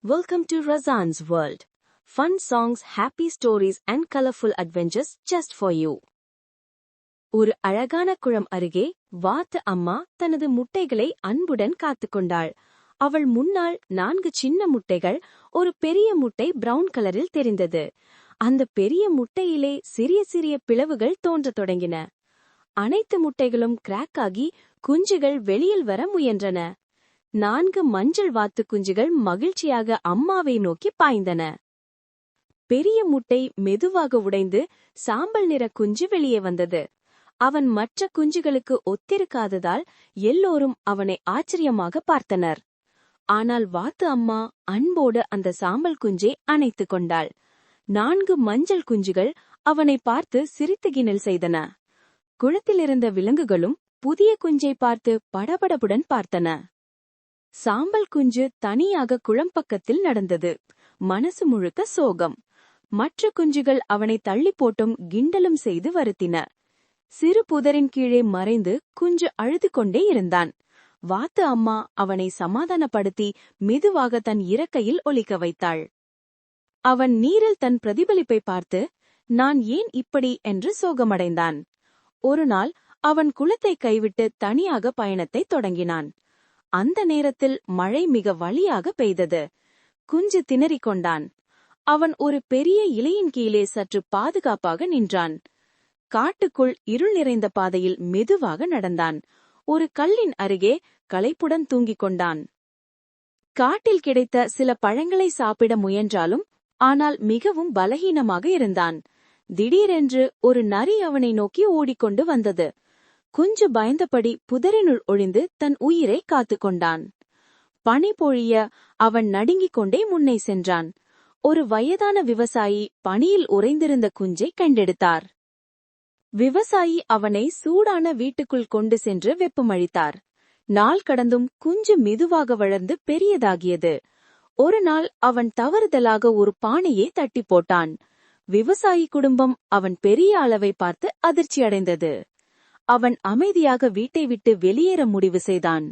Welcome to Razan's world. Fun songs, happy stories and colorful adventures just for you. ஒரு அழகான குளம் அருகே வாத்து அம்மா தனது முட்டைகளை அன்புடன் காத்துக்கொண்டாள். அவள் முன்னால் 4 சின்ன முட்டைகள், ஒரு பெரிய முட்டை பிரவுன் கலரில் தெரிந்தது. அந்த பெரிய முட்டையிலே சிறிய சிறிய பிளவுகள் தோன்றத் தொடங்கின. அனைத்து முட்டைகளும் கிராக் ஆகி குஞ்சுகள் வெளியில் வர முயன்றன. 4 மஞ்சள் வாத்து குஞ்சுகள் மகிழ்ச்சியாக அம்மாவை நோக்கி பாய்ந்தன. பெரிய முட்டை மெதுவாக உடைந்து சாம்பல் நிற குஞ்சு வெளியே வந்தது. அவன் மற்ற குஞ்சுகளுக்கு ஒத்திருக்காததால் எல்லோரும் அவனை ஆச்சரியமாக பார்த்தனர். ஆனால் வாத்து அம்மா அன்போடு அந்த சாம்பல் குஞ்சை அணைத்துக் கொண்டாள். 4 மஞ்சள் குஞ்சுகள் அவனை பார்த்து சிரித்து கிண்டல் செய்தன. குளத்திலிருந்த விலங்குகளும் புதிய குஞ்சை பார்த்து படபடப்புடன் பார்த்தன. சாம்பல் குஞ்சு தனியாக குளம் பக்கத்தில் நடந்தது. மனசு முழுக்க சோகம். மற்ற குஞ்சுகள் அவனை தள்ளி போட்டும் கிண்டலும் செய்து வருத்தின. சிறு புதரின் கீழே மறைந்து குஞ்சு அழுது கொண்டே இருந்தான். வாத்து அம்மா அவனை சமாதானப்படுத்தி மெதுவாக தன் இறக்கையில் ஒலிக்க வைத்தாள். அவன் நீரில் தன் பிரதிபலிப்பை பார்த்து, நான் ஏன் இப்படி என்று சோகமடைந்தான். ஒரு நாள் அவன் குளத்தை கைவிட்டு தனியாக பயணத்தை தொடங்கினான். அந்த நேரத்தில் மழை மிக வலியாக பெய்தது. குஞ்சு திணறிக் கொண்டான். அவன் ஒரு பெரிய இலையின் கீழே சற்று பாதுகாப்பாக நின்றான். காட்டுக்குள் இருள் நிறைந்த பாதையில் மெதுவாக நடந்தான். ஒரு கல்லின் அருகே களைப்புடன் தூங்கிக் கொண்டான். காட்டில் கிடைத்த சில பழங்களை சாப்பிட முயன்றாலும் ஆனால் மிகவும் பலகீனமாக இருந்தான். திடீரென்று ஒரு நரி அவனை நோக்கி ஓடிக்கொண்டு வந்தது. குஞ்சு பயந்தபடி புதரினுள் ஒளிந்து தன் உயிரை காத்துக்கொண்டான். பனி பொழிய அவன் நடுங்கிக் கொண்டே முன்னே சென்றான். ஒரு வயதான விவசாயி பனியில் உறைந்திருந்த குஞ்சை கண்டெடுத்தார். விவசாயி அவனை சூடான வீட்டுக்குள் கொண்டு சென்று வெப்பமளித்தார். நாள் கடந்தும் குஞ்சு மெதுவாக வளர்ந்து பெரியதாகியது. ஒரு நாள் அவன் தவறுதலாக ஒரு பானையை தட்டி போட்டான். விவசாயி குடும்பம் அவன் பெரிய அளவை பார்த்து அதிர்ச்சியடைந்தது. அவன் அமைதியாக வீட்டை விட்டு வெளியேற முடிவு செய்தான்.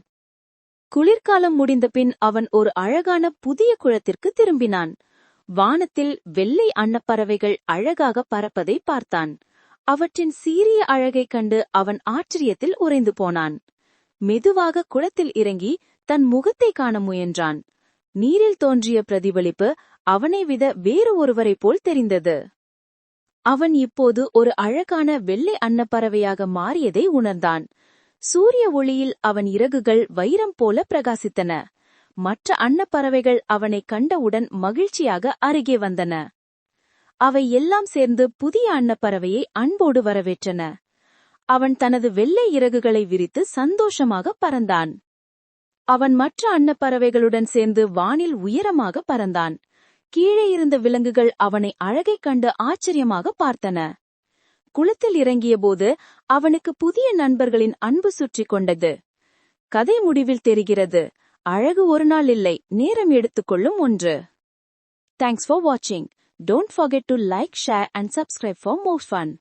குளிர்காலம் முடிந்த பின் அவன் ஒரு அழகான புதிய குளத்திற்கு திரும்பினான். வானத்தில் வெள்ளை அன்னப்பறவைகள் அழகாக பறப்பதை பார்த்தான். அவற்றின் சீரிய அழகைக் கண்டு அவன் ஆச்சரியத்தில் உறைந்து போனான். மெதுவாக குளத்தில் இறங்கி தன் முகத்தை காண முயன்றான். நீரில் தோன்றிய பிரதிபலிப்பு அவனை விட வேறு ஒருவரைப் போல் தெரிந்தது. அவன் இப்போது ஒரு அழகான வெள்ளை அன்னப்பறவையாக மாறியதை உணர்ந்தான். சூரிய ஒளியில் அவன் இறகுகள் வைரம் போல பிரகாசித்தன. மற்ற அன்னப்பறவைகள் அவனை கண்டவுடன் மகிழ்ச்சியாக அருகே வந்தன. அவை எல்லாம் சேர்ந்து புதிய அன்னப்பறவையை அன்போடு வரவேற்றன. அவன் தனது வெள்ளை இறகுகளை விரித்து சந்தோஷமாக பறந்தான். அவன் மற்ற அன்னப்பறவைகளுடன் சேர்ந்து வானில் உயரமாக பறந்தான். கீழே இருந்த விலங்குகள் அவனை அழகைக் கண்டு ஆச்சரியமாக பார்த்தன. குளத்தில் இறங்கியபோது அவனுக்கு புதிய நண்பர்களின் அன்பு சுற்றி கொண்டது. கதை முடிவில் தெரிகிறது, அழகு ஒரு நாள் இல்லை, நேரம் எடுத்துக்கொள்ளும் ஒன்று. Thanks for watching. Don't forget to like, share and subscribe for more fun.